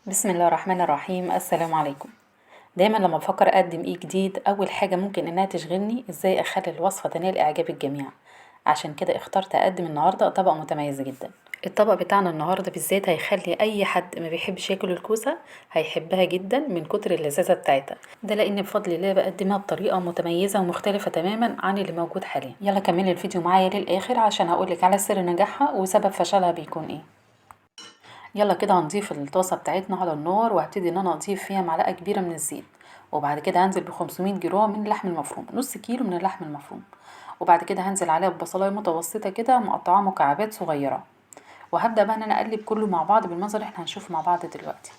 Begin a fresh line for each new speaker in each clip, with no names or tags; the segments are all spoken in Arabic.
بسم الله الرحمن الرحيم. السلام عليكم. دايما لما بفكر اقدم ايه جديد، اول حاجة ممكن انها تشغلني ازاي اخلي الوصفة تنال اعجاب الجميع. عشان كده اخترت اقدم النهاردة طبق متميز جدا. الطبق بتاعنا النهاردة بالذات هيخلي اي حد ما بيحبش ياكل الكوسة هيحبها جدا من كتر اللذاذة بتاعتها. ده لان بفضل الله بقدمها بطريقة متميزة ومختلفة تماما عن اللي موجود حاليا. يلا كملي الفيديو معايا للاخر عشان هقولك على سر نجاحها وسبب فشلها بيكون ايه. يلا كده هنضيف الطاسة بتاعتنا على النار، وهبتدي ان انا اضيف فيها معلقة كبيرة من الزيت. وبعد كده هنزل ب 500 جرام من اللحم المفروم، نص كيلو من اللحم المفروم. وبعد كده هنزل عليها ببصلايه متوسطة كده مقطعاها مكعبات صغيرة. وهبدأ بقى ان انا اقلب كله مع بعض بالمنظر اللي احنا هنشوفه مع بعض دلوقتي.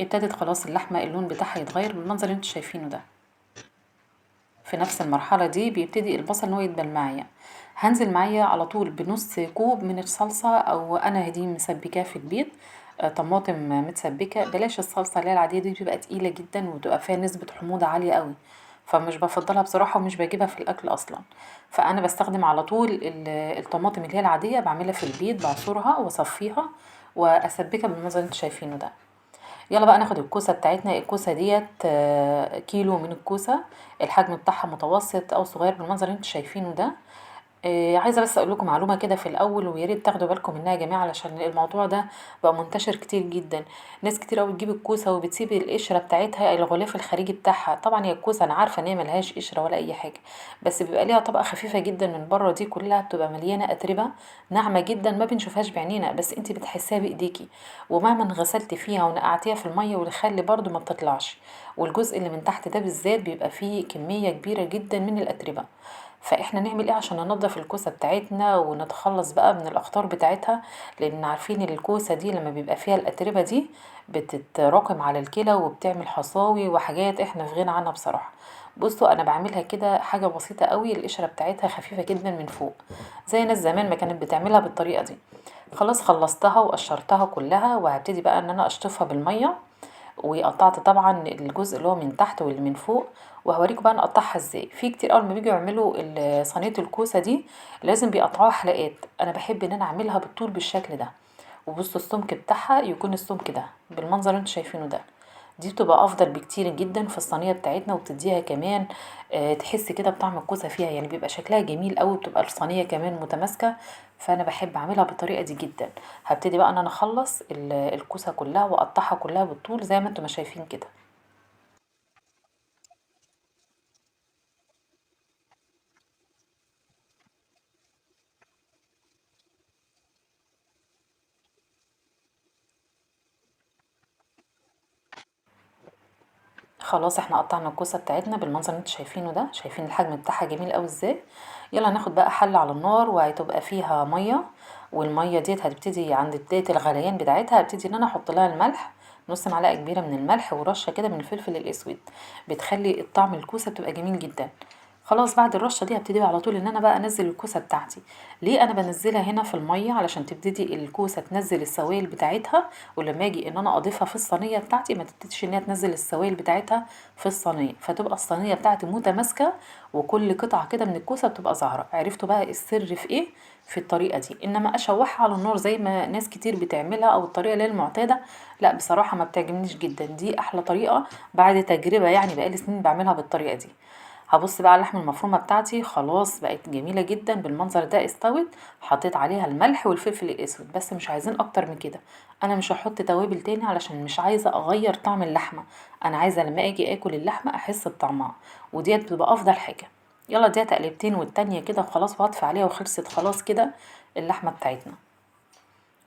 ابتدت خلاص اللحمة اللون بتاعها يتغير بالمنظر اللي انتوا شايفينه ده. في نفس المرحلة دي بيبتدي البصل ان هو يدبل معايا. هنزل معايا على طول بنص كوب من الصلصة، او انا دي مسبكاه في البيت. طماطم متسبكة، بلاش الصلصة اللي هي العادية دي بتبقى تقيلة جدا وبتبقى فيها نسبة حموضة عالية قوي. فمش بفضلها بصراحة ومش بجيبها في الاكل اصلا. فانا بستخدم على طول الطماطم اللي هي العادية، بعملها في البيت بعصرها واصفيها واسبكها بالمنظر اللي انتوا شايفينه ده. يلا بقى ناخد الكوسة بتاعتنا. الكوسة ديت كيلو من الكوسة. الحجم بتاعها متوسط او صغير بالمنظر اللي انتوا شايفينه ده. عايزه بس اقول لكم معلومه كده في الاول، ويا ريت تاخدوا بالكم منها يا جماعه علشان الموضوع ده بقى منتشر كتير جدا. ناس كتير قوي بتجيب الكوسه وبتسيب القشره بتاعتها، الغلاف الخارجي بتاعها. طبعا هي الكوسه انا عارفه ان هي ملهاش قشره ولا اي حاجه، بس بيبقى ليها طبقه خفيفه جدا من بره، دي كلها بتبقى مليانه اتربه ناعمه جدا ما بنشوفهاش بعينينا، بس انت بتحسيها بايديكي. ومهما غسلت فيها ونقعتيها في الميه والخل برضو ما بتطلعش. والجزء اللي من تحت ده بالذات بيبقى فيه كميه كبيره جدا من الاتربه. فاحنا نعمل ايه عشان ننضف الكوسه بتاعتنا ونتخلص بقى من الاخطار بتاعتها؟ لان عارفين ان الكوسه دي لما بيبقى فيها الاتربه دي بتتراكم على الكلى وبتعمل حصاوي وحاجات احنا في غنى عنها بصراحه. بصوا انا بعملها كده حاجه بسيطه قوي، القشره بتاعتها خفيفه جدا من فوق، زي ناس زمان ما كانت بتعملها بالطريقه دي. خلاص خلصتها وقشرتها كلها، وهبتدي بقى ان انا اشطفها بالميه. وقطعت طبعا الجزء اللي هو من تحت واللي من فوق. وهوريكم بقى نقطعها ازاي. في كتير اول ما بيجوا يعملوا صينيه الكوسه دي لازم بيقطعوها حلقات. انا بحب ان انا اعملها بالطول بالشكل ده. وبصوا السمك بتاعها يكون السمك ده بالمنظر اللي انتوا شايفينه ده. دي بتبقى افضل بكتير جدا في الصينيه بتاعتنا، وبتديها كمان تحس كده بطعم الكوسه فيها، يعني بيبقى شكلها جميل قوي، بتبقى الصينيه كمان متماسكه. فانا بحب اعملها بالطريقه دي جدا. هبتدي بقى ان انا اخلص الكوسه كلها واقطعها كلها بالطول زي ما انتم ما شايفين كده. خلاص احنا قطعنا الكوسه بتاعتنا بالمنظر اللي انتوا شايفينه ده. شايفين الحجم بتاعها جميل قوي ازاي؟ يلا ناخد بقى حله على النار وهتبقى فيها ميه. والميه ديت هتبتدي عند بدايه الغليان بتاعتها هبتدي ان انا احط لها الملح. نص معلقه كبيره من الملح ورشه كده من الفلفل الاسود. بتخلي الطعم الكوسه بتبقى جميل جدا. خلاص بعد الرشه دي هبتدي على طول ان انا بقى انزل الكوسه بتاعتي. ليه انا بنزلها هنا في الميه؟ علشان تبتدي الكوسه تنزل السوائل بتاعتها. ولما اجي ان انا اضيفها في الصينيه بتاعتي ما تبتديش ان هي تنزل السوائل بتاعتها في الصينيه، فتبقى الصينيه بتاعتي متماسكه. وكل قطعه كده من الكوسه بتبقى ظاهره. عرفتوا بقى السر في ايه؟ في الطريقه دي. انما اشوحها على النار زي ما ناس كتير بتعملها او الطريقه اللي هي المعتاده، لا بصراحه ما بتعجبنيش جدا. دي احلى طريقه بعد تجربه، يعني بقالي سنين بعملها بالطريقه دي. هبص بقى على اللحمه المفرومه بتاعتي خلاص بقت جميله جدا بالمنظر ده، استوت. حطيت عليها الملح والفلفل الاسود بس، مش عايزين اكتر من كده. انا مش هحط توابل تاني علشان مش عايزه اغير طعم اللحمه. انا عايزه لما اجي اكل اللحمه احس بطعمها. وديت بتبقى افضل حاجه. يلا دي تقلبتين والتانية كده وخلاص، وهطفي عليها وخلصت خلاص كده اللحمه بتاعتنا.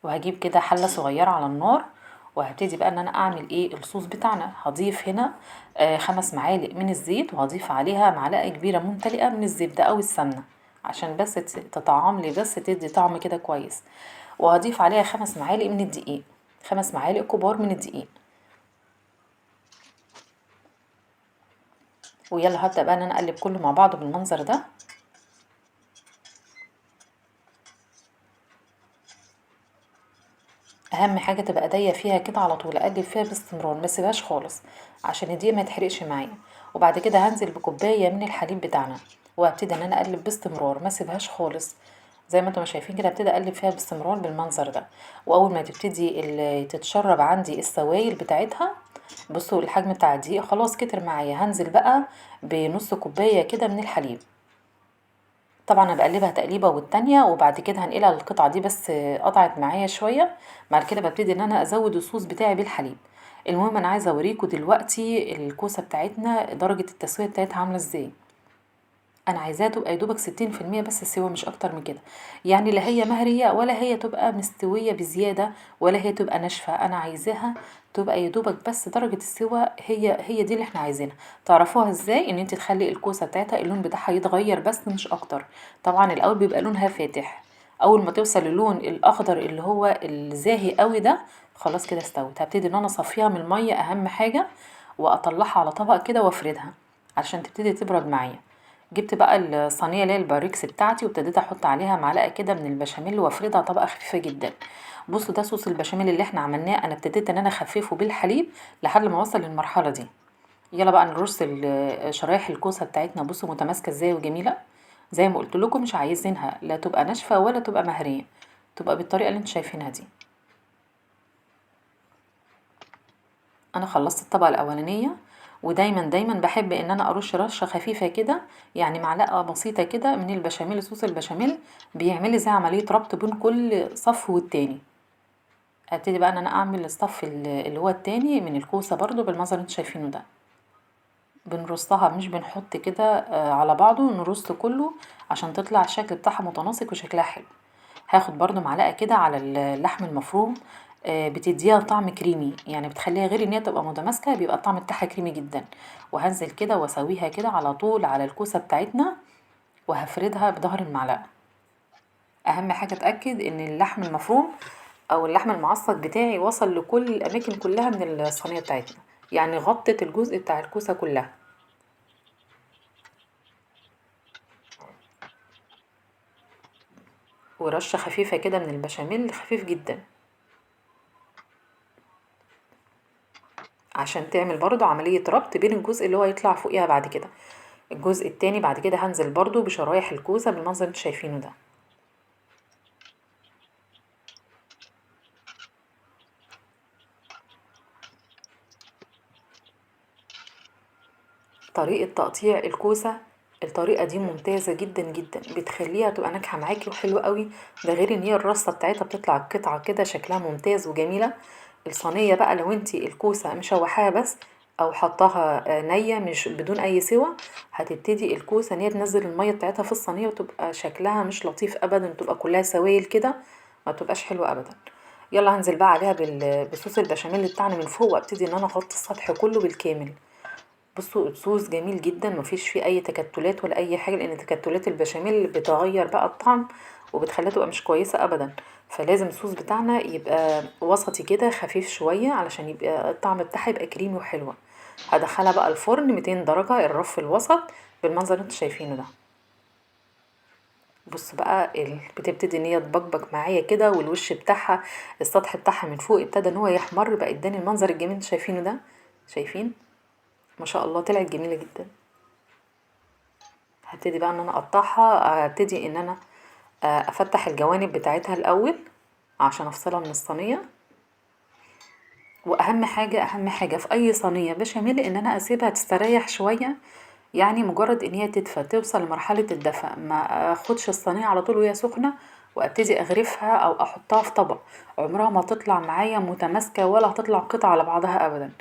وهجيب كده حلة صغيرة على النار. وهبتدي بقى ان انا اعمل ايه الصوص بتاعنا. هضيف هنا 5 معالق من الزيت، وهضيف عليها معلقة كبيرة ممتلئة من الزبدة او السمنة. عشان بس تطعم لي، بس تدي طعم كده كويس. وهضيف عليها 5 معالق من الدقيق. 5 معالق كبار من الدقيق. ويلا هبدأ بقى ان انا اقلب كله مع بعضه بالمنظر ده. اهم حاجه تبقى ايديا فيها كده على طول، اقلب فيها باستمرار ما اسيبهاش خالص عشان الدقيق ما يتحرقش معايا. وبعد كده هنزل بكوبايه من الحليب بتاعنا. وهبتدي ان انا اقلب باستمرار ما اسيبهاش خالص. زي ما انتم شايفين كده ابتدي اقلب فيها باستمرار بالمنظر ده. واول ما تبتدي تتشرب عندي السوائل بتاعتها، بصوا الحجم بتاع الدقيق خلاص كتر معايا، هنزل بقى بنص كوبايه كده من الحليب. طبعا انا بقلبها تقليبه والتانية، وبعد كده هنقلها القطعه دي بس قطعت معايا شويه. بعد كده ببتدي ان انا ازود الصوص بتاعي بالحليب. المهم انا عايزه اوريكم دلوقتي الكوسه بتاعتنا درجه التسويه بتاعتها عامله ازاي. انا عايزاها تبقى يدوبك 60% بس سوا، مش اكتر من كده. يعني لا هي مهريه ولا هي تبقى مستويه بزياده ولا هي تبقى ناشفه، انا عايزاها تبقى يدوبك بس درجه السوا، هي دي اللي احنا عايزينها. تعرفوها ازاي؟ ان انت تخلي الكوسه بتاعتها اللون بتاعها يتغير بس مش اكتر. طبعا الاول بيبقى لونها فاتح، اول ما توصل للون الاخضر اللي هو الزاهي قوي ده، خلاص كده استوت. هبتدي ان انا اصفيها من الميه اهم حاجه، واطلعها على طبق كده وافردها عشان تبتدي تبرد معايا. جبت بقى الصينيه اللي هي الباريكس بتاعتي، وابتديت احط عليها معلقه كده من البشاميل وافردها طبقه خفيفه جدا. بصوا ده صوص البشاميل اللي احنا عملناه، انا ابتديت ان انا اخففه بالحليب لحد ما اوصل للمرحله دي. يلا بقى نرص شرايح الكوسه بتاعتنا، بصوا متماسكه ازاي وجميله. زي ما قلت لكم مش عايزينها لا تبقى ناشفه ولا تبقى مهريه، تبقى بالطريقه اللي انتوا شايفينها دي. انا خلصت الطبقه الاولانيه، ودايما بحب ان انا ارش رشه خفيفه كده، يعني معلقه بسيطه كده من البشاميل، صوص البشاميل بيعمل لي زي عمليه ربط بين كل صف والتاني. ابتدي بقى ان انا اعمل الصف اللي هو التاني من الكوسه برضو بالمنظر اللي انتوا شايفينه ده. بنرصها مش بنحط كده على بعضه، نرص كله عشان تطلع الشكل بتاعها متناسق وشكلها حلو. هاخد برضو معلقة كده على اللحم المفروم، بتديها طعم كريمي، يعني بتخليها غير ان هي تبقى متماسكة، بيبقى الطعم بتاعها كريمي جدا. وهنزل كده واسويها كده على طول على الكوسة بتاعتنا، وهفردها بظهر المعلقة. اهم حاجة اتأكد ان اللحم المفروم او اللحم المعصج بتاعي وصل لكل الاماكن كلها من الصينية بتاعتنا، يعني غطت الجزء بتاع الكوسة كلها. ورشة خفيفة كده من البشاميل خفيف جدا، عشان تعمل برضو عملية ربط بين الجزء اللي هو يطلع فوقيها بعد كده. الجزء التاني بعد كده هنزل برضو بشرايح الكوسة بالمنظر اللي انتوا شايفينه ده. طريقة تقطيع الكوسة، الطريقة دي ممتازة جدا جدا، بتخليها تبقى ناجحة معاكي وحلوة قوي. ده غير ان هي الرصة بتاعتها بتطلع قطعة كده شكلها ممتاز وجميلة. الصينية بقى لو انتي الكوسة مشوحاها بس، او حطاها نية مش بدون اي سوى، هتبتدي الكوسة ان هي تنزل المية بتاعتها في الصينية وتبقى شكلها مش لطيف ابدا، تبقى كلها سوائل كده، ما تبقاش حلوة ابدا. يلا هنزل بقى عليها بصوص البشاميل بتاعنا من فوق، وابتدي ان انا اغطي السطح كله بالكامل. بصوا الصوص جميل جدا، مفيش فيه اي تكتلات ولا اي حاجه، لان تكتلات البشاميل بتغير بقى الطعم وبتخليها تبقى مش كويسه ابدا. فلازم الصوص بتاعنا يبقى وسطي كده خفيف شويه علشان يبقى الطعم بتاعها يبقى كريمي وحلوه. هدخلها بقى الفرن 200 درجه، الرف الوسط بالمنظر اللي انتوا شايفينه ده. بص بقى بتبتدي ان هي تبقبق معايا كده، والوش بتاعها السطح بتاعها من فوق ابتدى ان هو يحمر، بقى اداني المنظر الجميل اللي انتوا شايفينه ده. شايفين؟ ما شاء الله طلعت جميله جدا. هبتدي بقى ان انا اقطعها، هبتدي ان انا افتح الجوانب بتاعتها الاول عشان افصلها من الصينيه. واهم حاجه اهم حاجه في اي صينيه بشاميل ان انا اسيبها تستريح شويه، يعني مجرد ان هي تدفى توصل لمرحله الدفى، ما اخدش الصينيه على طول وهي سخنه وابتدي اغرفها او احطها في طبق. عمرها ما تطلع معايا متماسكه ولا هتطلع قطعه على بعضها ابدا،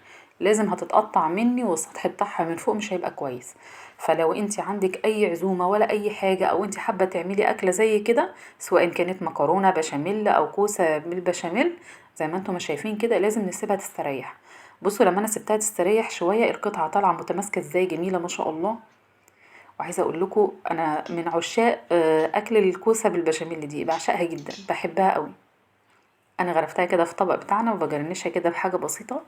لازم هتتقطع مني والسطح بتاعها من فوق مش هيبقى كويس. فلو انت عندك اي عزومه ولا اي حاجه، او انت حابه تعملي اكله زي كده، سواء كانت مكرونه بشاميل او كوسه بالبشاميل، زي ما انتم ما شايفين كده، لازم نسيبها تستريح. بصوا لما انا سبتها تستريح شويه القطعه طالعه متماسكه ازاي، جميله ما شاء الله. وعايزه اقول لكم انا من عشاق اكل الكوسه بالبشاميل دي، بعشقها جدا بحبها قوي. انا غرفتها كده في طبق بتاعنا وبجرنشها كده بحاجه بسيطه،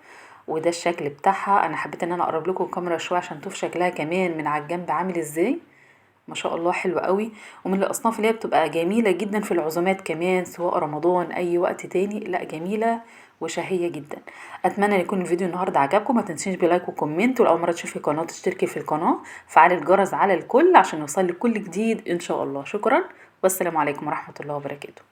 وده الشكل بتاعها. انا حبيت ان انا اقرب لكم الكاميرا شويه عشان تشوف شكلها كمان من على الجنب عامل ازاي. ما شاء الله حلوة قوي، ومن الاصناف اللي هي بتبقى جميلة جدا في العزومات كمان، سواء رمضان اي وقت تاني، لا جميلة وشهية جدا. اتمنى ان يكون الفيديو النهاردة عجبكم، ما تنسيش بلايك وكومنت، ولو اول مرة تشوفي القناة تشتركي في القناة، فعلي الجرس على الكل عشان يوصلك كل جديد ان شاء الله. شكرا. والسلام عليكم ورحمة الله وبركاته.